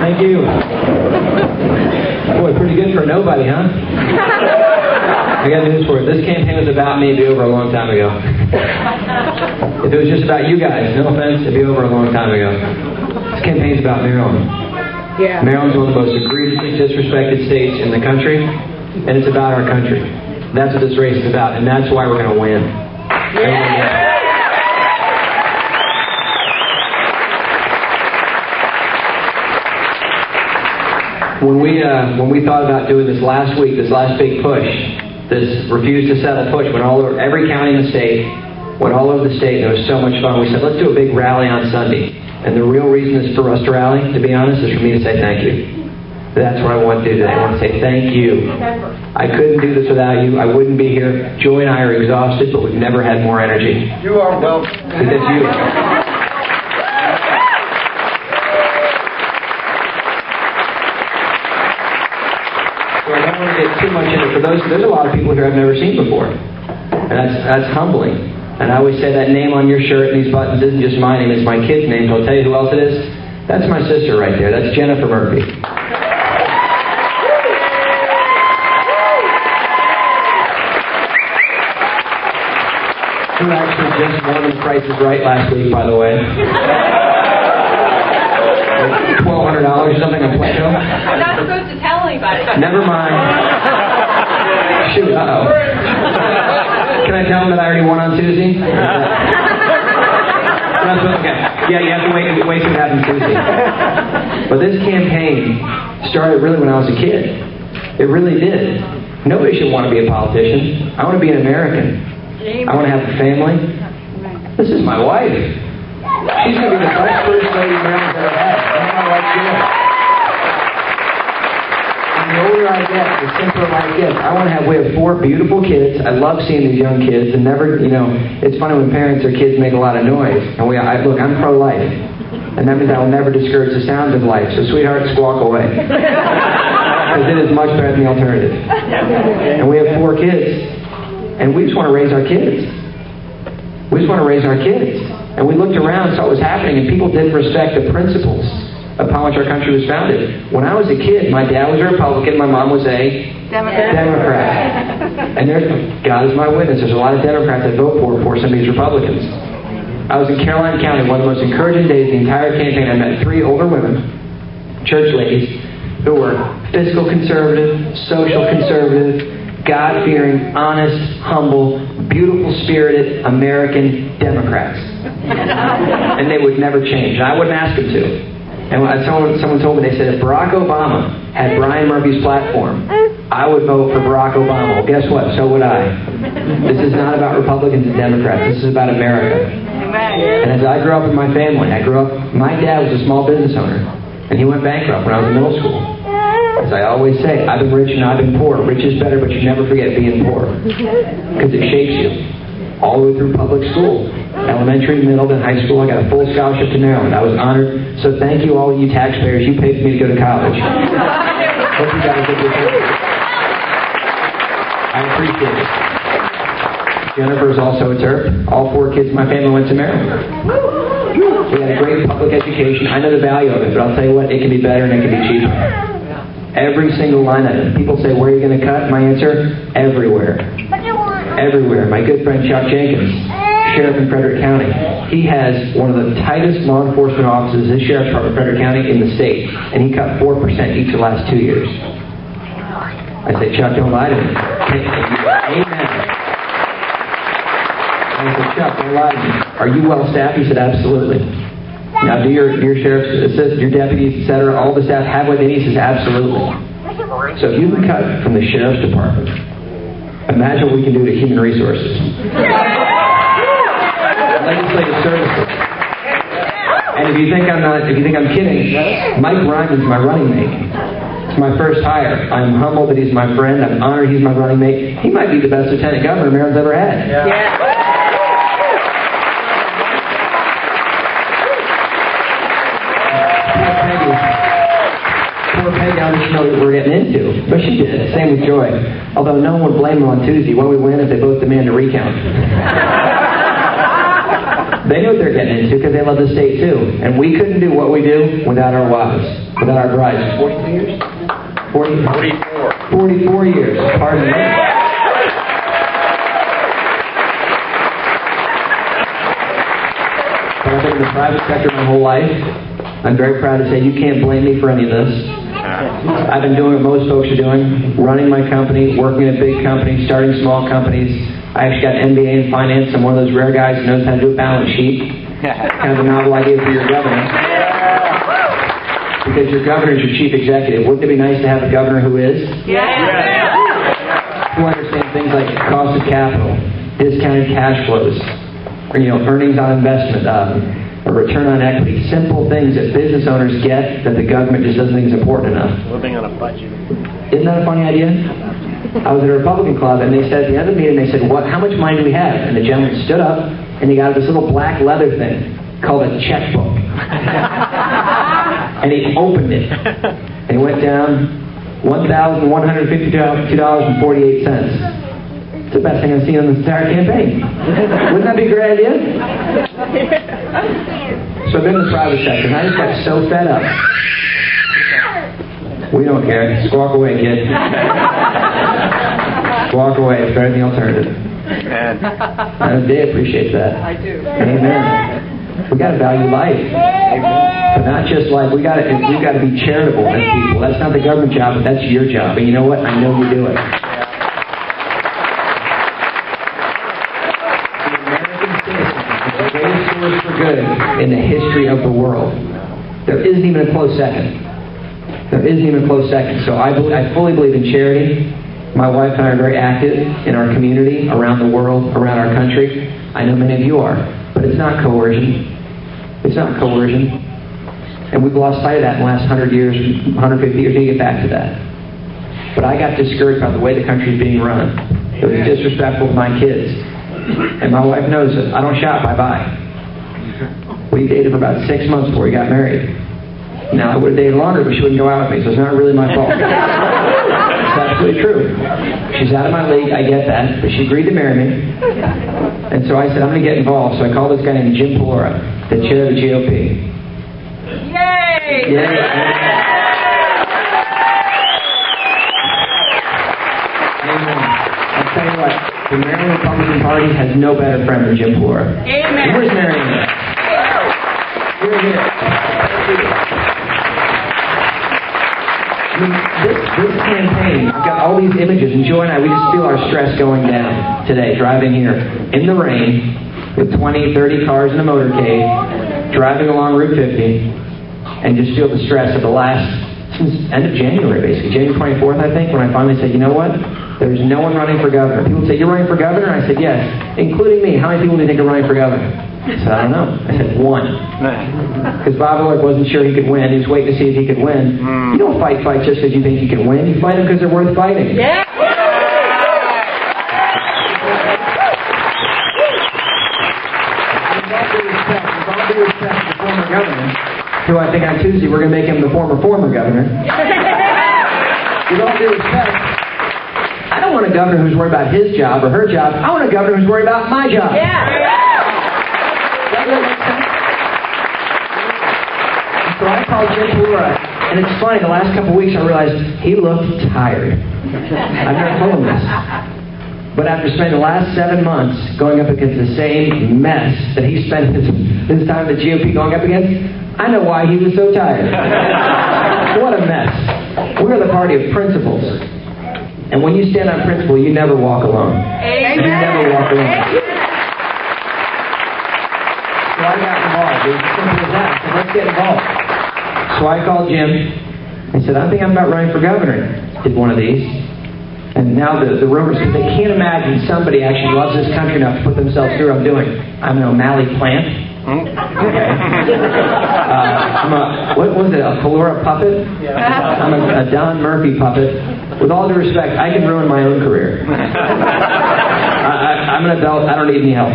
Thank you. Boy, pretty good for nobody, huh? I got news for you. This campaign was about me. It'd be over a long time ago. If it was just about you guys, no offense, it'd be over a long time ago. This campaign's about Maryland. Yeah. Maryland's one of the most egregiously disrespected states in the country, and it's about our country. That's what this race is about, and that's why we're going to win. Yeah. When we thought about doing this last week, this last big push, this refuse to settle push, went all over every county in the state, went all over the state, and it was so much fun. We said, let's do a big rally on Sunday. And the real reason is for us to rally, to be honest, is for me to say thank you. That's what I want to do today. I want to say thank you. I couldn't do this without you. I wouldn't be here. Joy and I are exhausted, but we've never had more energy. You are welcome. Because you. So I don't want to get too much into it. For those, there's a lot of people here I've never seen before. And that's humbling. And I always say that name on your shirt and these buttons isn't just my name, it's my kid's name. So I'll tell you who else it is. That's my sister right there. That's Jennifer Murphy. Who actually just won The Price is Right last week, by the way. $1,200 or something on Play-Doh. I'm not supposed to tell anybody. Never mind. Shoot, uh-oh. Can I tell them that I already won on Tuesday? Okay. Yeah, you have to wait till it happens Tuesday. But this campaign started really when I was a kid. It really did. Nobody should want to be a politician. I want to be an American. I want to have a family. This is my wife. She's going to be the best first lady Maryland's ever had. That's my wife, Jill. And the older I get, the simpler life gets. We have 4 beautiful kids. I love seeing these young kids. And never, it's funny when parents or kids make a lot of noise. And look, I'm pro-life. And that means I will never discourage the sounds of life. So, sweetheart, squawk away. Because it is much better than the alternative. And we have 4 kids. And we just want to raise our kids. We just want to raise our kids. And we looked around and saw what was happening, and people didn't respect the principles upon which our country was founded. When I was a kid, my dad was a Republican, my mom was a Democrat. And God is my witness, there's a lot of Democrats that vote for some of these Republicans. I was in Caroline County, one of the most encouraging days of the entire campaign. I met 3 older women, church ladies, who were fiscal conservative, social conservative, God-fearing, honest, humble, beautiful-spirited American Democrats. And they would never change. And I wouldn't ask them to. And when someone told me, they said, if Barack Obama had Brian Murphy's platform, I would vote for Barack Obama. Well, guess what? So would I. This is not about Republicans and Democrats. This is about America. And as I grew up in my family, my dad was a small business owner. And he went bankrupt when I was in middle school. As I always say, I've been rich and I've been poor. Rich is better, but you never forget being poor. Because it shapes you. All the way through public school. Elementary, middle, and high school. I got a full scholarship to Maryland. I was honored. So thank you, all you taxpayers. You paid for me to go to college. Hope you got a good time. I appreciate it. Jennifer is also a Terp. All 4 kids in my family went to Maryland. We had a great public education. I know the value of it, but I'll tell you what, it can be better and it can be cheaper. Every single line item. People say, where are you going to cut? My answer, everywhere. Everywhere. My good friend Chuck Jenkins, sheriff in Frederick County, he has one of the tightest law enforcement offices in the sheriff's department of Frederick County in the state, and he cut 4% each of the last 2 years. I say, Chuck, don't lie to me. Amen. I said, Chuck, don't lie to me. Are you well staffed? He said, absolutely. Now, do your sheriff's assist, your deputies, etc., all the staff have what they need? He says, absolutely. So if you can cut from the sheriff's department, imagine what we can do to human resources. Legislative services. And if you think I'm kidding, Mike Ryman's my running mate. It's my first hire. I'm humbled that he's my friend. I'm honored he's my running mate. He might be the best lieutenant governor Maryland's ever had. Yeah. Poor Peggy, I didn't know what we're getting into. But she did. Same with Joy. Although no one would blame them on Tuesday. When we win, if they both demand a recount. They know what they're getting into because they love the state too. And we couldn't do what we do without our wives, without our brides. 42 years? 44 years. Pardon me. But I've been in the private sector my whole life. I'm very proud to say you can't blame me for any of this. I've been doing what most folks are doing, running my company, working at big companies, starting small companies. I actually got an MBA in finance. I'm one of those rare guys who knows how to do a balance sheet. Kind of a novel idea for your governor. Because your governor is your chief executive. Wouldn't it be nice to have a governor who is? Who understands things like cost of capital, discounted cash flows, or, earnings on investment, a return on equity, simple things that business owners get that the government just doesn't think is important enough. Living on a budget. Isn't that a funny idea? I was at a Republican club, and they said at the end of the meeting, they said, how much money do we have? And the gentleman stood up, and he got this little black leather thing called a checkbook. And he opened it. And he went down $1,152.48. It's the best thing I've seen on this entire campaign. Wouldn't that be a great idea? So I've been in the private sector, and I just got so fed up. We don't care. Squawk away, kid. Squawk away. It's better than the alternative. And they appreciate that. I do. Amen. We got to value life. But not just life. We got to be charitable as people. That's not the government job, but that's your job. And you know what? I know you do it. For good in the history of the world. There isn't even a close second. There isn't even a close second. So I fully believe in charity. My wife and I are very active in our community, around the world, around our country. I know many of you are. But it's not coercion. It's not coercion. And we've lost sight of that in the last 100 years, 150 years. We need to get back to that. But I got discouraged by the way the country is being run. It was disrespectful to my kids. And my wife knows it. I don't shop, I buy. We dated for about 6 months before we got married. Now, I would have dated longer, but she wouldn't go out with me, so it's not really my fault. It's absolutely true. She's out of my league, I get that, but she agreed to marry me. And so I said, I'm going to get involved. So I called this guy named Jim Pelora, the chair of the GOP. Yay! Yay! Amen. I'll tell you what, the Maryland Republican Party has no better friend than Jim Pelora. Amen. Where's Marion? Here. I mean, this campaign, I've got all these images, and Joy and I, we just feel our stress going down today, driving here in the rain with 20, 30 cars in a motorcade, driving along Route 50, and just feel the stress of since end of January, basically. January 24th, I think, when I finally said, you know what? There's no one running for governor. People say, you're running for governor? I said, yes, including me. How many people do you think are running for governor? I said, I don't know. I said, one. Because Bob Orlick wasn't sure he could win. He was waiting to see if he could win. You don't fight just because you think you can win. You fight them because they're worth fighting. Yeah. With all due respect to the former governor, who I think on Tuesday we're going to make him the former governor. With all due respect, I don't want a governor who's worried about his job or her job. I want a governor who's worried about my job. Yeah. So I called Jim Pelora, and it's funny, the last couple of weeks I realized he looked tired. I've never told him this. But after spending the last 7 months going up against the same mess that he spent his time at the GOP going up against, I know why he was so tired. What a mess. We're the party of principles. And when you stand on principle, you never walk alone. Amen. You never walk alone. So I got involved. It was as simple as that. So let's get involved. So I called Jim. I said, I think I'm about running for governor. Did one of these. And now the rumors, because they can't imagine somebody actually loves this country enough to put themselves through what I'm doing. I'm an O'Malley plant. Okay. I'm what was it, a Pelora puppet? I'm a Don Murphy puppet. With all due respect, I can ruin my own career. I'm an adult. I don't need any help.